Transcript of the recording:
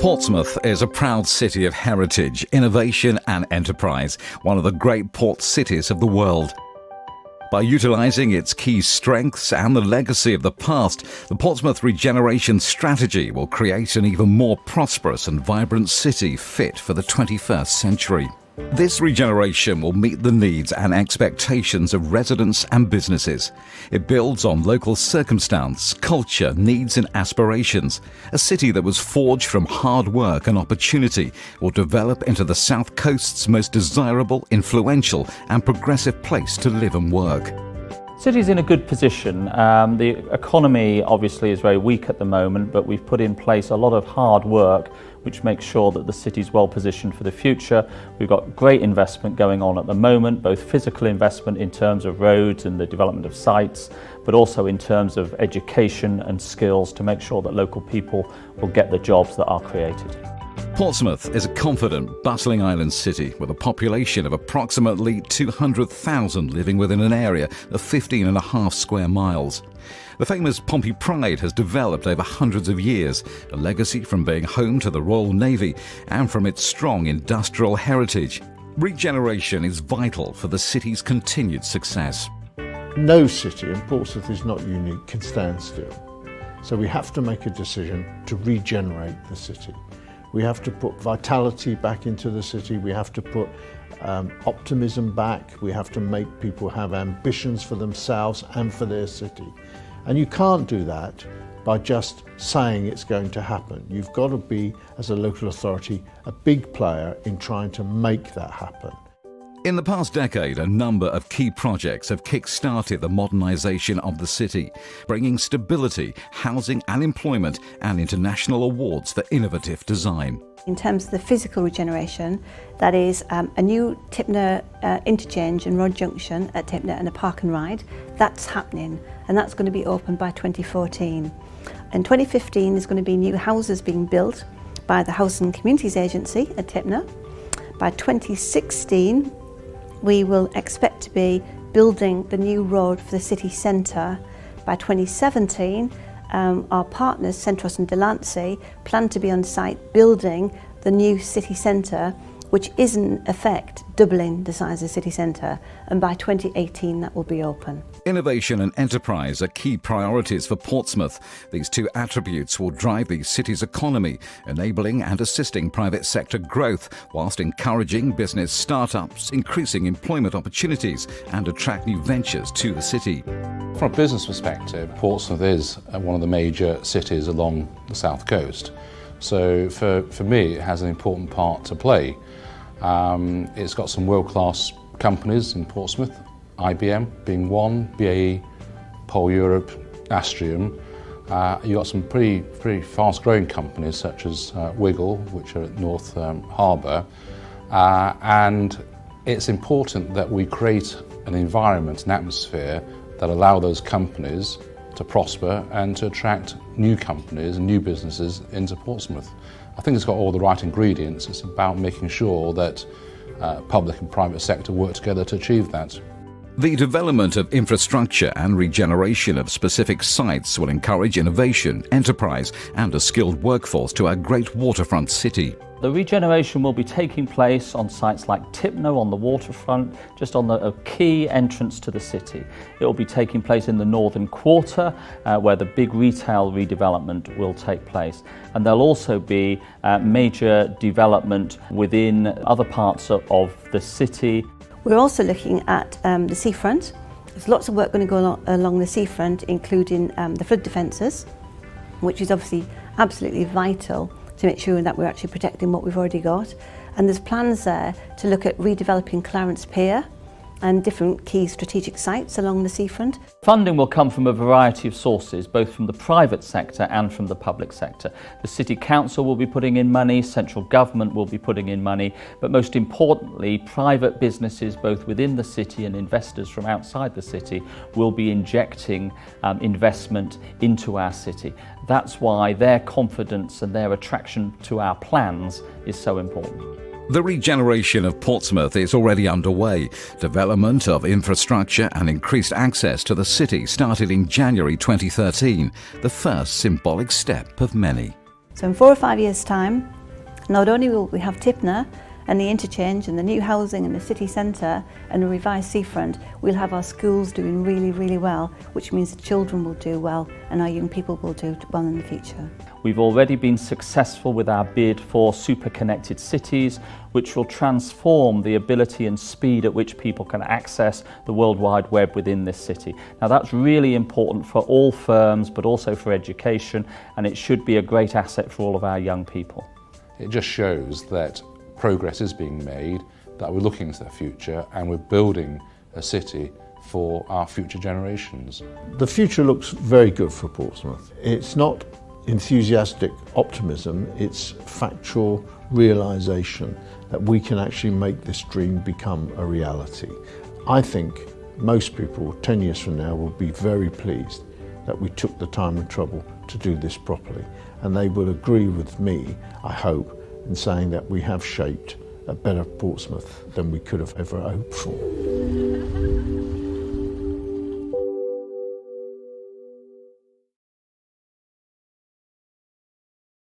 Portsmouth is a proud city of heritage, innovation and enterprise, one of the great port cities of the world. By utilising its key strengths and the legacy of the past, the Portsmouth Regeneration Strategy will create an even more prosperous and vibrant city fit for the 21st century. This regeneration will meet the needs and expectations of residents and businesses. It builds on local circumstance, culture, needs and aspirations. A city that was forged from hard work and opportunity will develop into the South Coast's most desirable, influential and progressive place to live and work. City's in a good position. The economy obviously is very weak at the moment, but we've put in place a lot of hard work which makes sure that the city's well positioned for the future. We've got great investment going on at the moment, both physical investment in terms of roads and the development of sites, but also in terms of education and skills to make sure that local people will get the jobs that are created. Portsmouth is a confident, bustling island city with a population of approximately 200,000 living within an area of 15.5 square miles. The famous Pompey Pride has developed over hundreds of years, a legacy from being home to the Royal Navy and from its strong industrial heritage. Regeneration is vital for the city's continued success. No city, and Portsmouth is not unique, can stand still. So we have to make a decision to regenerate the city. We have to put vitality back into the city, we have to put optimism back, we have to make people have ambitions for themselves and for their city. And you can't do that by just saying it's going to happen. You've got to be, as a local authority, a big player in trying to make that happen. In the past decade, a number of key projects have kick-started the modernisation of the city, bringing stability, housing and employment and international awards for innovative design. In terms of the physical regeneration, that is a new Tipner interchange and Road Junction at Tipner and a park and ride. That's happening and that's going to be open by 2014. In 2015 there's going to be new houses being built by the Housing and Communities Agency at Tipner. By 2016 we will expect to be building the new road for the city centre. By 2017, our partners, Centros and Delancey, plan to be on site building the new city centre, which is in effect doubling the size of the city centre, and by 2018 that will be open. Innovation and enterprise are key priorities for Portsmouth. These two attributes will drive the city's economy, enabling and assisting private sector growth, whilst encouraging business startups, increasing employment opportunities and attract new ventures to the city. From a business perspective, Portsmouth is one of the major cities along the south coast. So for me, it has an important part to play. It's got some world-class companies in Portsmouth, IBM being one, BAE, Pole Europe, Astrium. You've got some pretty fast-growing companies such as Wiggle, which are at North Harbour. And it's important that we create an environment, an atmosphere that allow those companies to prosper and to attract new companies and new businesses into Portsmouth. I think it's got all the right ingredients. It's about making sure that public and private sector work together to achieve that. The development of infrastructure and regeneration of specific sites will encourage innovation, enterprise and a skilled workforce to our great waterfront city. The regeneration will be taking place on sites like Tipner on the waterfront, just on a key entrance to the city. It will be taking place in the northern quarter, where the big retail redevelopment will take place. And there'll also be major development within other parts of the city. We're also looking at the seafront. There's lots of work going to go along the seafront, including the flood defences, which is obviously absolutely vital to make sure that we're actually protecting what we've already got. And there's plans there to look at redeveloping Clarence Pier and different key strategic sites along the seafront. Funding will come from a variety of sources, both from the private sector and from the public sector. The City Council will be putting in money, central government will be putting in money, but most importantly, private businesses both within the city and investors from outside the city will be injecting investment into our city. That's why their confidence and their attraction to our plans is so important. The regeneration of Portsmouth is already underway. Development of infrastructure and increased access to the city started in January 2013, the first symbolic step of many. So in 4 or 5 years' time, not only will we have Tipner and the interchange and the new housing and the city centre and a revised seafront, we'll have our schools doing really, really well, which means the children will do well and our young people will do well in the future. We've already been successful with our bid for super connected cities, which will transform the ability and speed at which people can access the World Wide Web within this city. Now that's really important for all firms, but also for education, and it should be a great asset for all of our young people. It just shows that progress is being made, that we're looking into the future and we're building a city for our future generations. The future looks very good for Portsmouth. It's not enthusiastic optimism, it's factual realisation that we can actually make this dream become a reality. I think most people 10 years from now will be very pleased that we took the time and trouble to do this properly, and they will agree with me, I hope, in saying that we have shaped a better Portsmouth than we could have ever hoped for.